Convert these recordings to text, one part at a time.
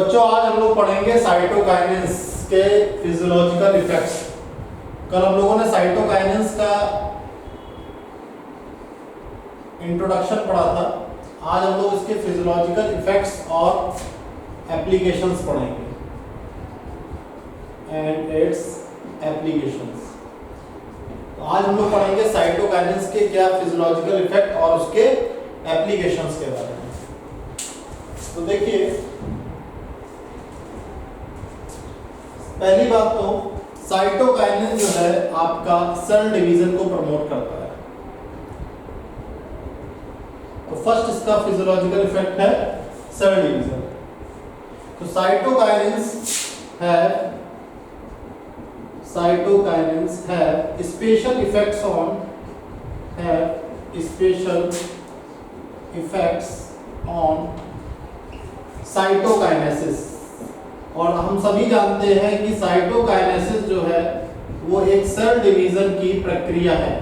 बच्चों आज हम लोग पढ़ेंगे साइटोकाइनेंस के फिजियोलॉजिकल इफेक्ट्स। कल हम लोगों ने साइटोकाइनेंस का इंट्रोडक्शन पढ़ा था। आज हम लोग इसके फिजियोलॉजिकल इफेक्ट्स और एप्लीकेशंस पढ़ेंगे एंड इट्स एप्लीकेशंस। तो आज हम लोग पढ़ेंगे साइटोकाइनेंस के क्या फिजियोलॉजिकल इफेक्ट और उसके एप्लीकेशंस के बारे में। तो देखिए, पहली बात तो साइटोकाइनेंस जो है आपका सेल डिवीजन को प्रमोट करता है। तो फर्स्ट इसका फिजियोलॉजिकल इफेक्ट है सेल डिवीजन। तो साइटोकाइनेंस है स्पेशल इफेक्ट्स ऑन साइटोकाइनेसिस। और हम सभी जानते हैं कि साइटोकाइनेसिस जो है वो एक सेल डिवीजन की प्रक्रिया है।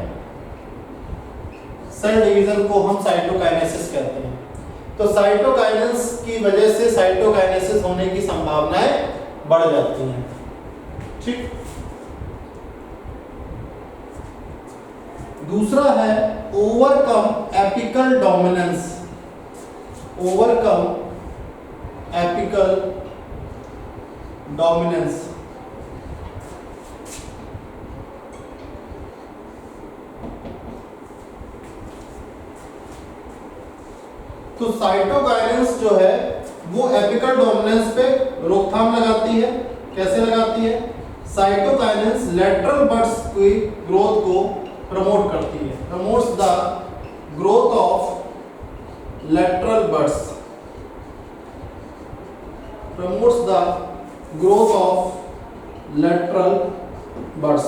सेल डिवीजन को हम साइटोकाइनेसिस कहते हैं। तो साइटोकाइनेसिस की वजह से साइटोकाइनेसिस होने की संभावनाएं बढ़ जाती हैं। ठीक। दूसरा है ओवरकम एपिकल डोमिनेंस। तो साइटोकाइनेंस जो है वो एपिकल डोमिनेंस पे रोकथाम लगाती है। कैसे लगाती है? साइटोकाइनेंस लेटरल बड्स की ग्रोथ को प्रमोट करती है। Promotes the growth of lateral buds.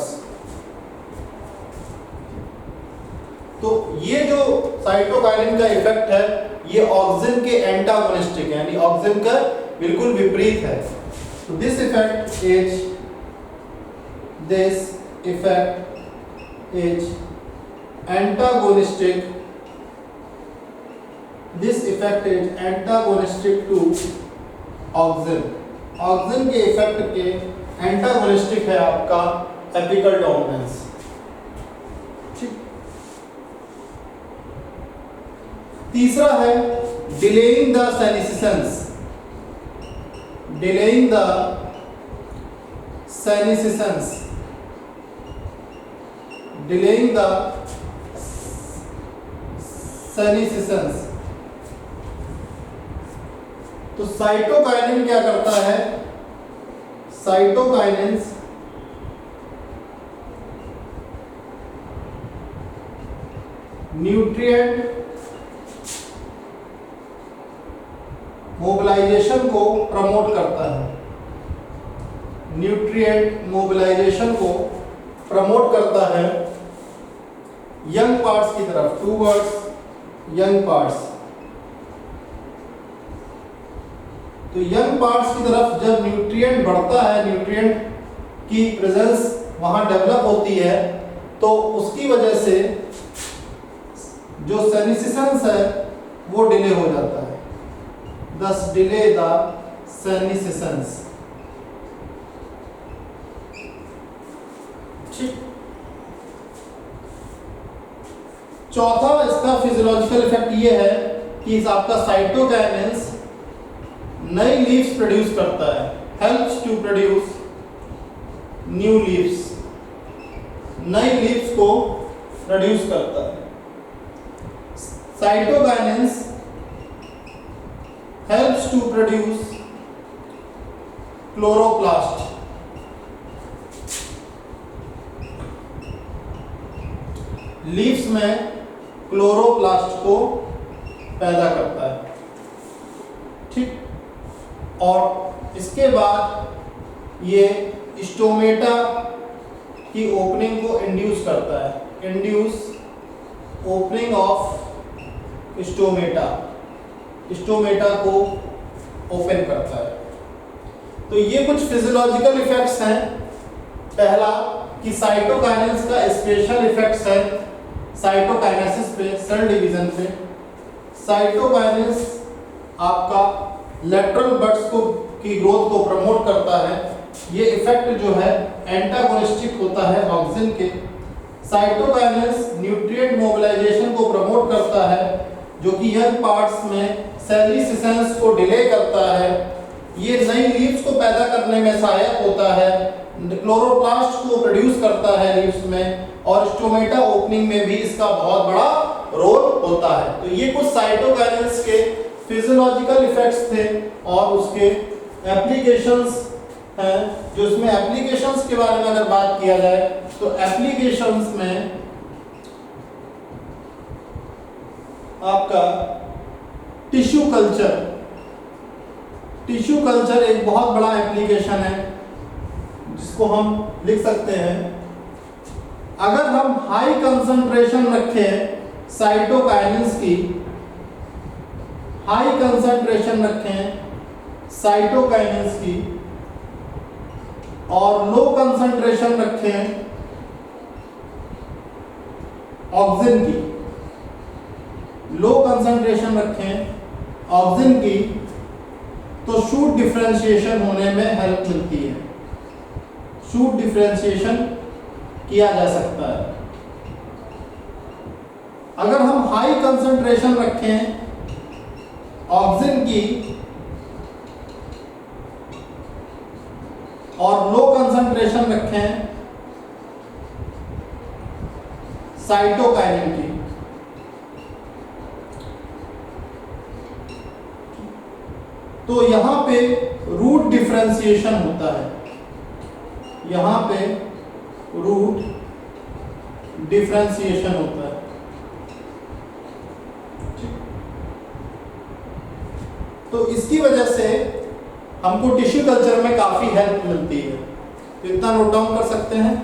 तो ये जो साइटोकाइनिन का इफेक्ट है ये ऑक्सिन के एंटागोनिस्टिक है, यानी ऑक्सिन का बिल्कुल विपरीत है। तो this effect is antagonistic to auxin. Auxin के इफेक्ट के एंटागोनिस्टिक है आपका एपिकल डोमिनेंस। तीसरा है डिलेइंग द सेनेसिसेंस। तो साइटोकाइनिन क्या करता है? साइटोकाइनेंस न्यूट्रिएंट मोबिलाइजेशन को प्रमोट करता है। यंग पार्ट्स की तरफ, टूवर्ड्स यंग पार्ट्स। तो यंग पार्ट्स की तरफ जब न्यूट्रिएंट बढ़ता है, न्यूट्रिएंट की प्रेजेंस वहां डेवलप होती है, तो उसकी वजह से जो सेनेसिसेंस है वो डिले हो जाता है। Thus delay the senescence। ठीक। चौथा इसका फिजियोलॉजिकल इफेक्ट ये है कि आपका साइटोकाइनेंस नई लीव्स प्रोड्यूस करता है। Helps to produce new leaves. नई लीव्स को प्रोड्यूस करता है। Cytokinins helps to produce chloroplast। Leaves में क्लोरोप्लास्ट को पैदा करता है। ठीक। और इसके बाद ये स्टोमेटा की ओपनिंग को इंड्यूस करता है। ओपनिंग ऑफ स्टोमेटा को ओपन करता है। तो ये कुछ फिजियोलॉजिकल इफेक्ट्स हैं। पहला कि साइटोकाइनेंस का स्पेशल इफेक्ट्स है साइटोकाइनेसिस पे, सेल डिवीजन पे। साइटोकाइनेंस आपका लेटरल बड्स को की ग्रोथ को प्रमोट करता है। ये इफेक्ट जो है एंटागोनिस्टिक होता है ऑक्सिन के। साइटोकाइनेंस न्यूट्रिएंट मोबिलाइजेशन को प्रमोट करता है, जो कि यंग पार्ट्स में सेली सिसेंस को डिले करता है। ये नई लीव्स को पैदा करने में सहायक होता है, क्लोरोप्लास्ट को प्रोड्यूस करता है लीव्स में, और स्टोमेटा ओपनिंग में भी इसका बहुत बड़ा रोल होता है। तो ये कुछ साइटोकाइनेंस के फिजियोलॉजिकल इफेक्ट्स थे और उसके एप्लीकेशंस हैं। जो इसमें एप्लीकेशंस के बारे में अगर बात किया जाए तो एप्लीकेशंस में आपका टिश्यू कल्चर एक बहुत बड़ा एप्लीकेशन है, जिसको हम लिख सकते हैं। अगर हम हाई कंसंट्रेशन रखें साइटोकाइनेंस की, हाई कंसंट्रेशन रखें साइटोकाइनेंस की और लो कंसंट्रेशन रखें ऑक्सिन की, लो कंसंट्रेशन रखें ऑक्सिन की, तो शूट डिफरेंशिएशन होने में हेल्प मिलती है। शूट डिफरेंशिएशन किया जा सकता है। अगर हम हाई कंसंट्रेशन रखें ऑक्सिन की और लो कंसंट्रेशन रखें साइटोकाइनिन की, तो यहां पे रूट डिफरेंशिएशन होता है। यहां पे रूट डिफरेंशिएशन होता है। तो इसकी वजह से हमको टिश्यू कल्चर में काफी हेल्प मिलती है। तो इतना नोट डाउन कर सकते हैं।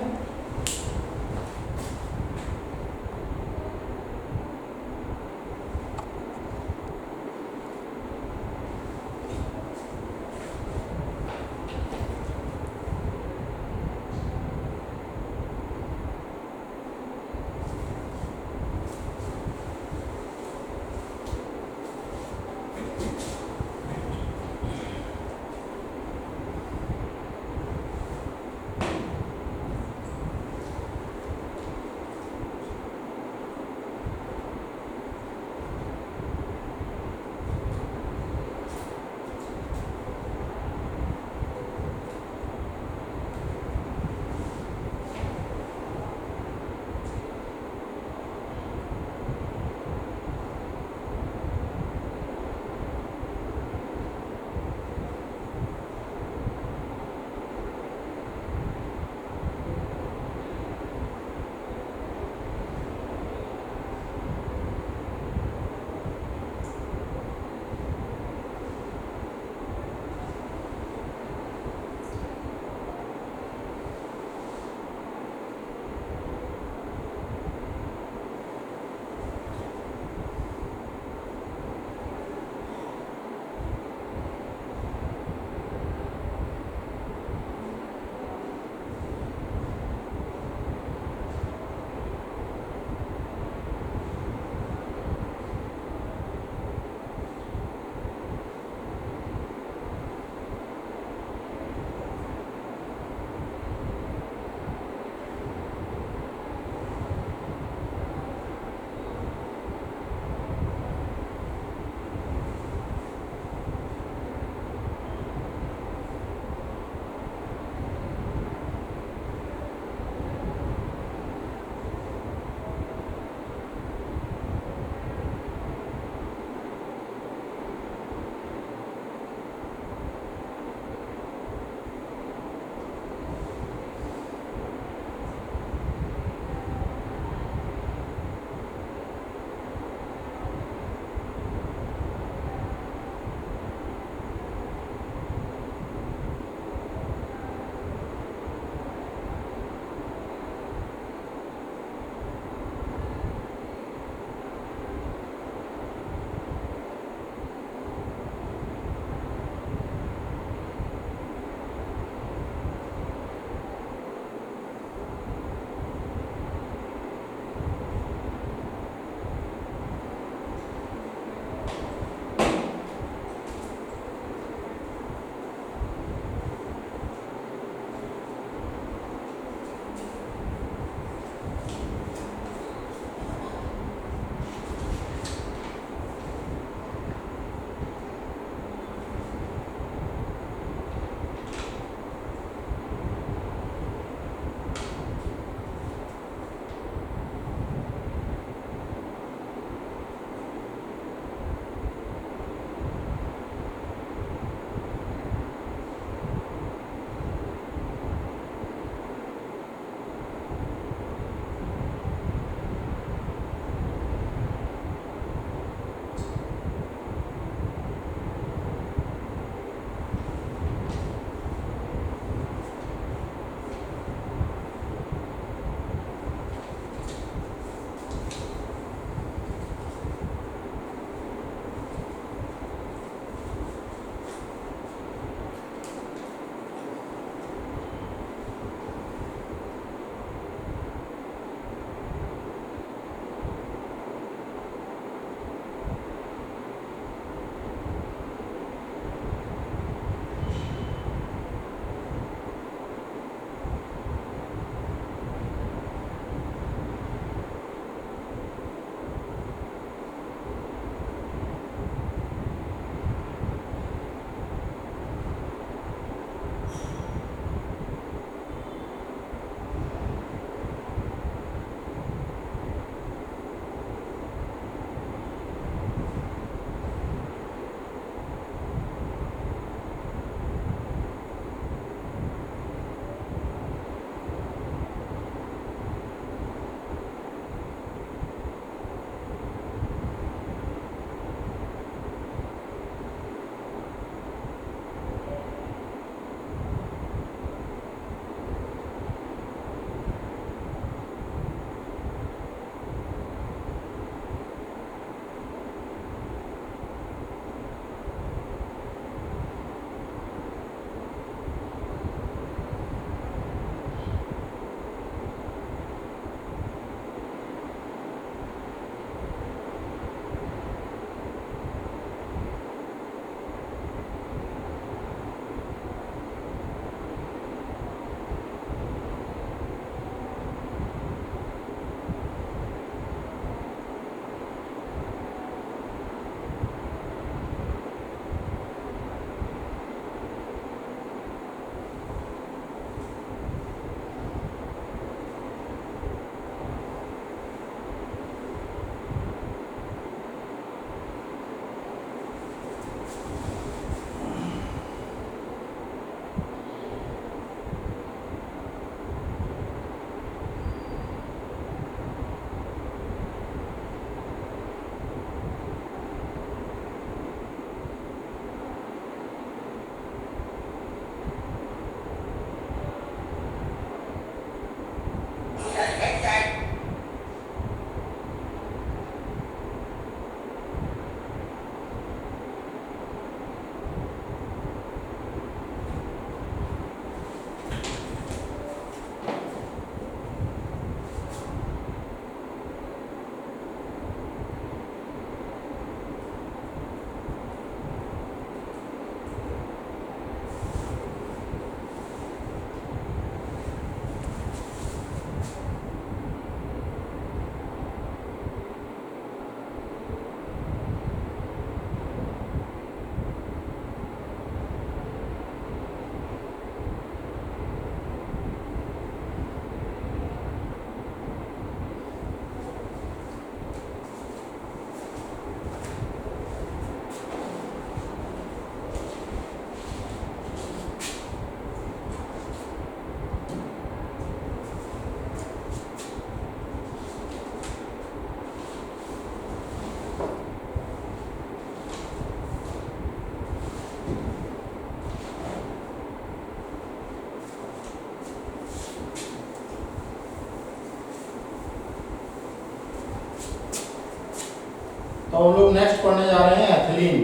अब हम लोग नेक्स्ट पढ़ने जा रहे हैं एथिलीन।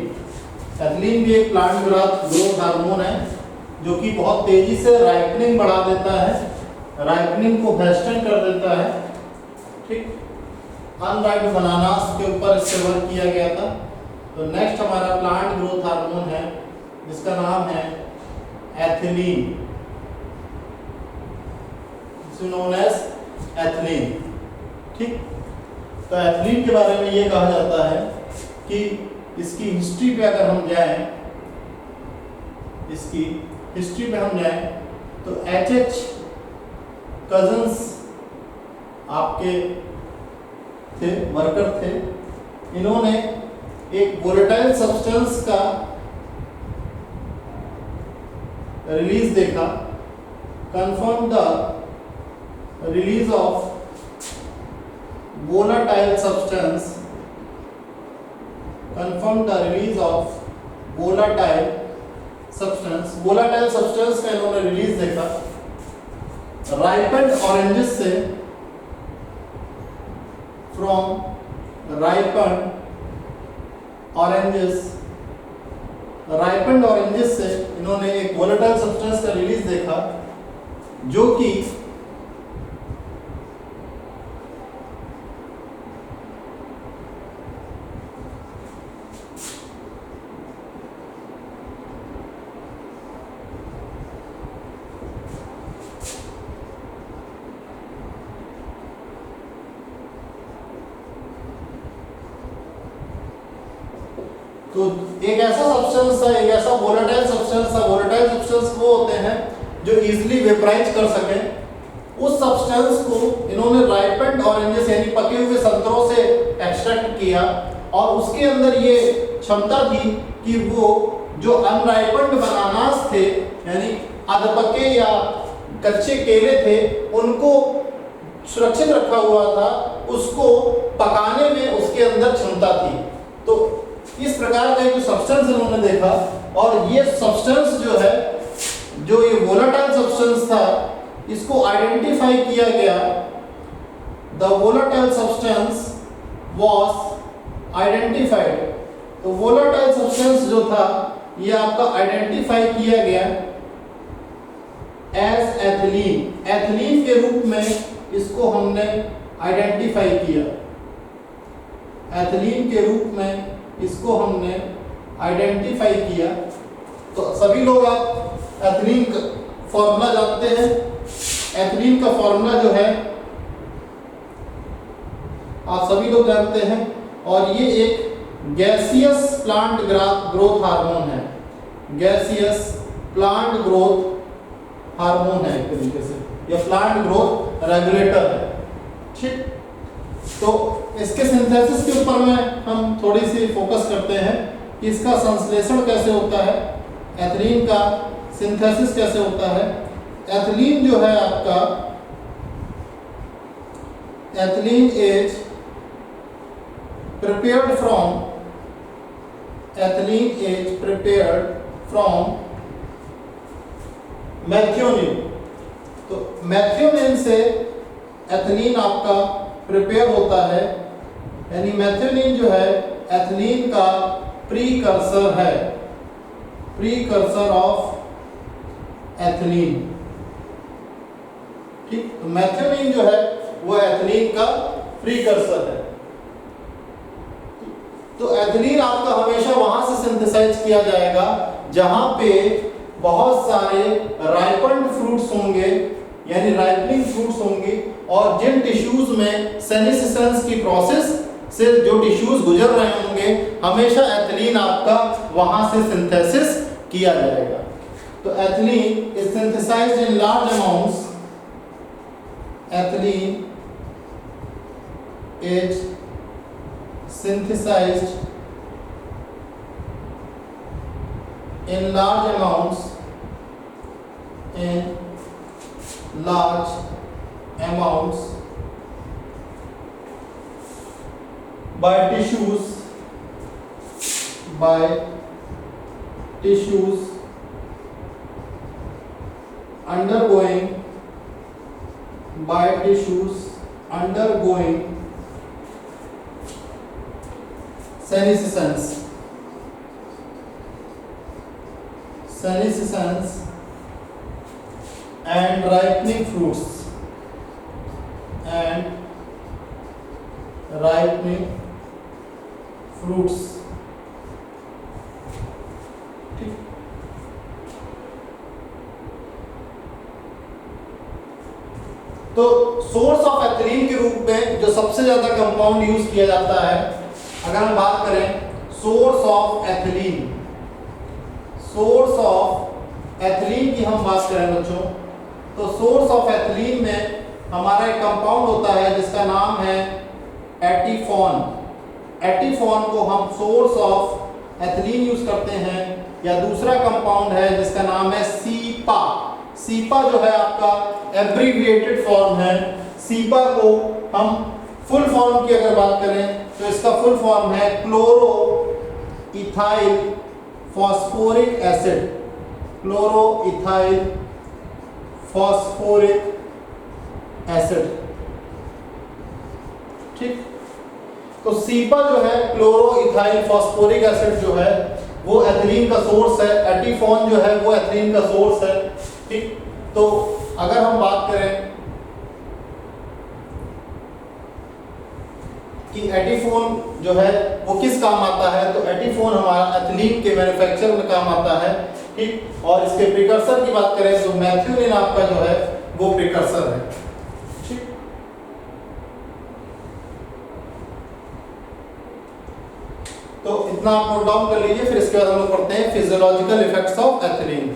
एथिलीन भी एक प्लांट ग्रोथ हार्मोन है जो कि बहुत तेजी से राइपनिंग बढ़ा देता है, राइपनिंग को हेस्टन कर देता है। ठीक, अनराइप बनानास के ऊपर इससे वर्क किया गया था। तो नेक्स्ट हमारा प्लांट ग्रोथ हार्मोन है जिसका नाम है एथिलीन, नोन एज एथिलीन। ठीक, तो एथिलीन के बारे में ये कहा जाता है कि इसकी हिस्ट्री पे अगर हम जाएं, इसकी हिस्ट्री पे हम जाएं तो एच कजन्स आपके थे, वर्कर थे। इन्होंने एक वोलेटाइल सब्सटेंस का रिलीज देखा, confirm the release of volatile substance, confirm the release of volatile substance। volatile substance का इन्होंने रिलीज देखा ripened oranges से, from ripened oranges से इन्होंने एक volatile substance का रिलीज देखा जो कि तो एक ऐसा सब्सटेंस था, एक ऐसा वोलेटाइल सब्सटेंस था। वोलेटाइल सब्सटेंस वो होते हैं जो इजीली वेपराइज कर सके। उस सब्सटेंस को इन्होंने राइपेंड ऑरेंजेस यानी पके हुए संतरों से एक्सट्रैक्ट किया और उसके अंदर ये क्षमता थी कि वो जो अनराइपेंड बनानास थे यानी अधपके या कच्चे केले थे उनको सुरक्षित रखा हुआ था, उसको पकाने में उसके अंदर क्षमता थी। तो इस प्रकार का जो सब्सटेंस इन्होंने देखा और ये सब्सटेंस जो है, जो ये वोलेटाइल सब्सटेंस था, इसको आइडेंटिफाई किया गया। The volatile substance was identified. तो वोलेटाइल सब्सटेंस जो था ये आपका आइडेंटिफाई किया गया एज एथिलीन। एथिलीन के रूप में इसको हमने आइडेंटिफाई किया। एथिलीन के रूप में इसको हमने आइडेंटिफाई किया। तो सभी लोग आप एथिलीन का फॉर्मूला जानते हैं। एथिलीन का फॉर्मूला जो है आप सभी लोग जानते हैं और ये एक गैसियस प्लांट ग्रोथ हार्मोन है। गैसियस प्लांट ग्रोथ हार्मोन है एक तरीके से, या प्लांट ग्रोथ रेगुलेटर है। ठीक, तो इसके सिंथेसिस के ऊपर में हम थोड़ी सी फोकस करते हैं कि इसका संश्लेषण कैसे होता है, एथिलीन का सिंथेसिस कैसे होता है। एथिलीन जो है आपका, एथिलीन इज प्रिपेयर्ड फ्रॉम मैथ्योनिन। तो मैथ्योनिन से एथिलीन आपका प्रिपेयर होता है, यानी मैथ्योनिन जो है एथिलीन का प्रीकर्सर है, प्रीकर्सर ऑफ एथिलीन। ठीक, तो मैथ्योनिन जो है वो एथिलीन का प्रीकर्सर है। तो एथिलीन आपका हमेशा वहां से सिंथेसाइज किया जाएगा जहां पे बहुत सारे राइपेंड फ्रूट्स होंगे, यानी राइपनिंग फ्रूट्स होंगे, और जिन टिश्यूज में सेनेसेंस की प्रोसेस से जो टिश्यूज गुजर रहे होंगे, हमेशा एथिलीन आपका वहां से सिंथेसिस किया जाएगा। तो ethylene is synthesized in large amounts. Ethylene is synthesized in large amounts by tissues undergoing senescence and ripening fruits ठीक। तो सोर्स ऑफ एथिलीन के रूप में जो सबसे ज्यादा कंपाउंड यूज किया जाता है, अगर हम बात करें सोर्स ऑफ एथिलीन की हम बात करें बच्चों, तो सोर्स ऑफ एथिलीन में हमारा एक कंपाउंड होता है जिसका नाम है एटीफॉन। एटीफॉन को हम सोर्स ऑफ एथिलीन यूज करते हैं, या दूसरा कंपाउंड है जिसका नाम है सीपा। सीपा जो है आपका एब्रीविएटेड फॉर्म है। सीपा को हम फुल फॉर्म की अगर बात करें तो इसका फुल फॉर्म है chloro ethyl phosphoric acid. Chloro ethyl phosphoric acid, ठीक। तो सीपा जो है क्लोरो इथाइल फॉस्फोरिक एसिड जो है वो एथिलीन का सोर्स है। एटीफॉन जो है वो एथिलीन का सोर्स है, ठीक। तो अगर हम बात करें कि एटीफोन जो है वो किस काम आता है, तो एटीफोन हमारा एथिलीन के मैन्युफैक्चर में काम आता है, ठीक। और इसके प्रिकर्सर की बात करें तो मैथ्यूलिन आपका जो है वो प्रिकर्सर है, ठीक। तो इतना आप नोट डाउन कर लीजिए, फिर इसके बाद हम लोग पढ़ते हैं फिजियोलॉजिकल इफेक्ट्स ऑफ एथिलीन।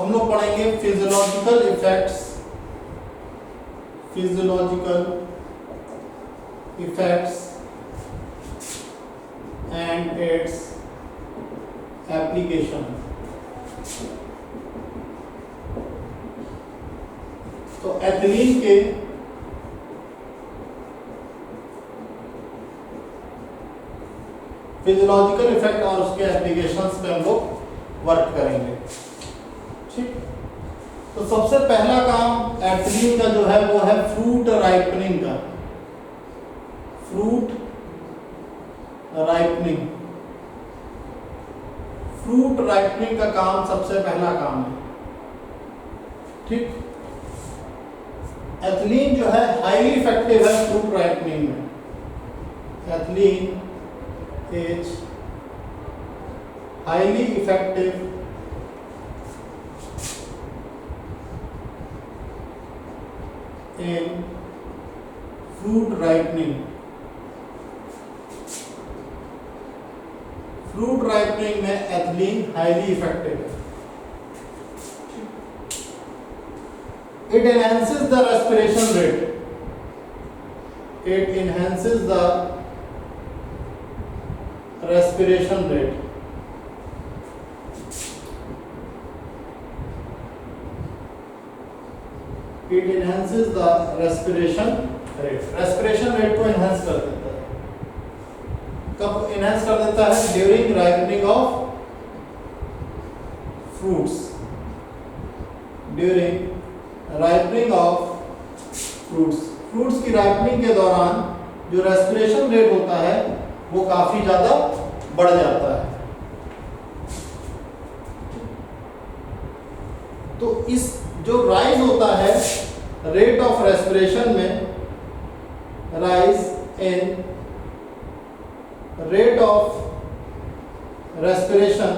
हम लोग पढ़ेंगे physiological effects, physiological effects and its application. तो एथिलीन के फिजियोलॉजिकल इफेक्ट और उसके एप्लीकेशंस पे हम लोग वर्क करेंगे। ठीक, तो सबसे पहला काम एथिलीन का जो है वो है फ्रूट राइपनिंग का। फ्रूट राइपनिंग, फ्रूट राइपनिंग का काम सबसे पहला काम है। ठीक, एथिलीन जो है हाईली इफेक्टिव है फ्रूट राइपनिंग में। Ethylene is highly effective in fruit ripening. Fruit ripening में एथिलीन हाईली इफेक्टिव है। It enhances the respiration rate. It enhances the respiration rate. It enhances the respiration rate. Respiration rate को enhance कर देता है। कब enhance कर देता है? During ripening of fruits. During ripening of fruits. Fruits की ripening के दौरान जो respiration rate होता है वो काफी ज्यादा बढ़ जाता है। तो इस जो राइज होता है रेट ऑफ रेस्पिरेशन में, rise in rate of respiration,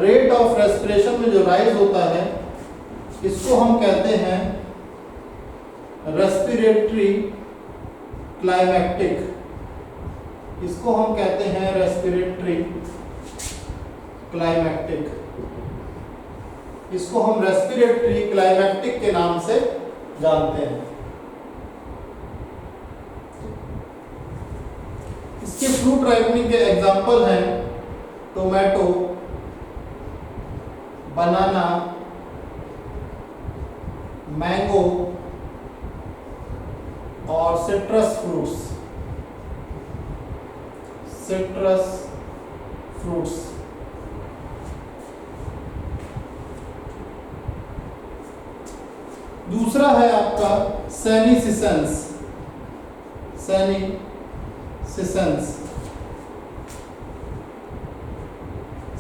rate of respiration में जो राइज होता है इसको हम कहते हैं रेस्पिरेटरी क्लाइमैक्टिक। इसको हम कहते हैं रेस्पिरेटरी क्लाइमैक्टिक। इसको हम रेस्पिरेटरी क्लाइमैक्टिक के नाम से जानते हैं। इसके फ्रूट राइपनिंग के एग्जाम्पल हैं टोमेटो, बनाना, मैंगो और सिट्रस फ्रूट्स। Citrus fruits. दूसरा है आपका सेनीसिसेंस। सेनीसिसेंस,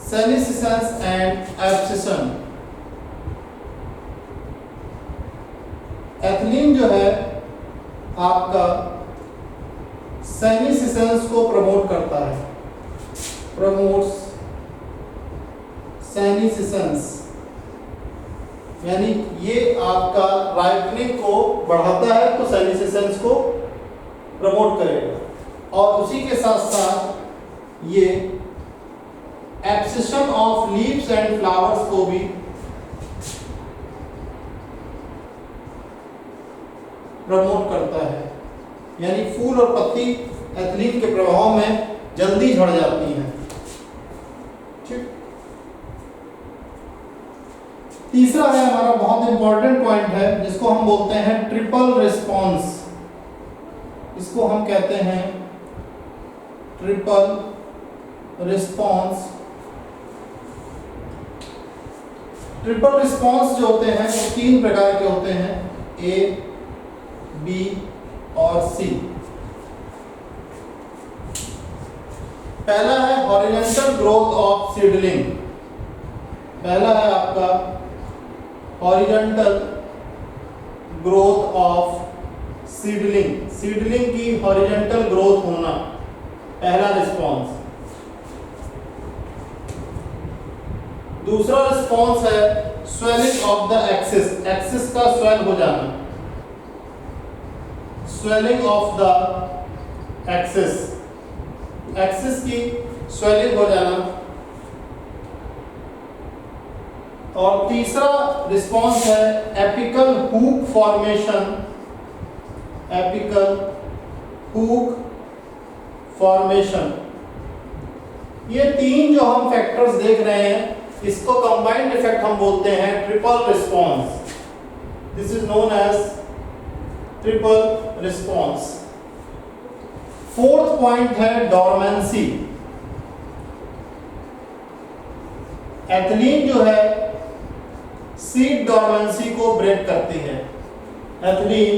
सेनीसिसेंस एंड एब्सिसन। एथिलीन जो है आपका सेनीसिसेंस को प्रमोट करता है, प्रमोट्स सेनीसिसेंस, यानी ये आपका राइपनिंग को बढ़ाता है तो सेनीसिसेंस को प्रमोट करेगा। और उसी के साथ साथ ये abscission of leaves and flowers को भी प्रमोट करता है, यानी फूल और पत्ती एथिलीन के प्रभाव में जल्दी झड़ जाती हैं। ठीक, तीसरा है हमारा बहुत इंपॉर्टेंट पॉइंट है जिसको हम बोलते हैं ट्रिपल रिस्पॉन्स। इसको हम कहते हैं ट्रिपल रिस्पॉन्स। ट्रिपल रिस्पॉन्स जो होते हैं वो 3 प्रकार के होते हैं, ए, बी और सी। पहला है हॉरिजॉन्टल ग्रोथ ऑफ सीडलिंग। पहला है आपका horizontal growth of seedling. Seedling की हॉरिजॉन्टल ग्रोथ होना पहला रिस्पॉन्स। दूसरा रिस्पॉन्स है swelling of the axis. Axis का स्वेल हो जाना, swelling of the axis, axis की स्वेलिंग हो जाना। और तीसरा रिस्पॉन्स है apical hook formation, apical hook formation. ये तीन जो हम फैक्टर्स देख रहे हैं इसको कंबाइंड इफेक्ट हम बोलते हैं triple response. This is known as triple response. Fourth point है डोरमेंसी। एथिलीन जो है सीड डोरमेंसी को ब्रेक करती है। Ethylene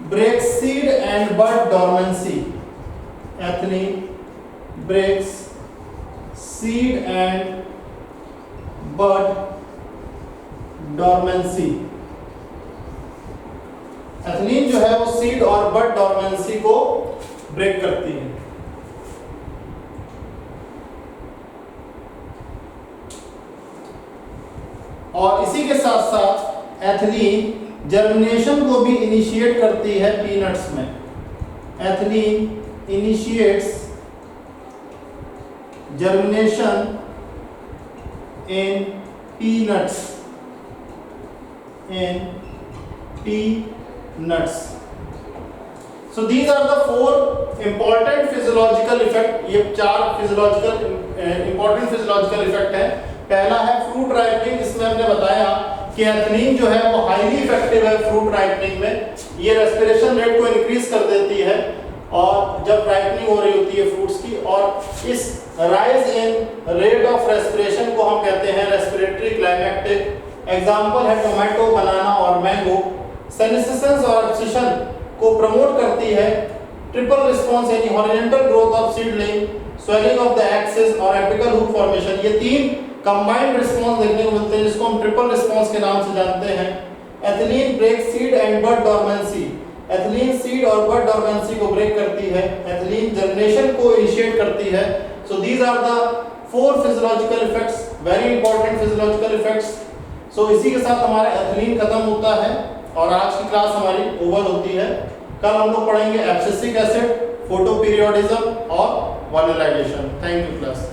breaks seed and bud dormancy. Ethylene breaks seed and bud dormancy। Ethylene जो है वो सीड और बड डोरमेंसी को ब्रेक करती है। और इसी के साथ साथ एथिलीन जर्मिनेशन को भी इनिशिएट करती है पीनट्स में। Ethylene initiates germination in peanuts, so these are the four important physiological effect। ये चार physiological important physiological effect है। पहला है फ्रूट राइपनिंग, जिसमें हमने बताया कि एथिलीन जो है वो हाईली इफेक्टिव है फ्रूट राइपनिंग में। ये रेस्पिरेशन रेट को इंक्रीज कर देती है और जब राइपनिंग हो रही होती है फ्रूट्स की, और इस rise in rate of respiration को हम कहते हैं रेस्पिरेटरी क्लाइमैक्टिक। एग्जांपल है टोमेटो, बनाना और मैंगो। सेनेसेंस और एब्सिशन को प्रमोट करती है। ट्रिपल रिस्पॉन्स यानी horizontal growth of seedling, swelling of the axis और एपिकल हुक फॉर्मेशन, ये तीन कंबाइंड रिस्पॉन्स देखने को मिलते हैं जिसको हम ट्रिपल रिस्पॉन्स के नाम से जानते हैं। Ethylene breaks seed and bud dormancy. Ethylene seed और बड डोरमेंसी को ब्रेक करती है। एथिलीन जर्मिनेशन को इनिशिएट करती है। So these are the four physiological effects, very important physiological effects। So इसी के साथ हमारा एथिलीन खत्म होता है और आज की क्लास हमारी ओवर होती है। कल हम लोग पढ़ेंगे एब्सिसिक एसिड, फोटोपीरियोडिज्म और वैनिलाइजेशन। Thank you class.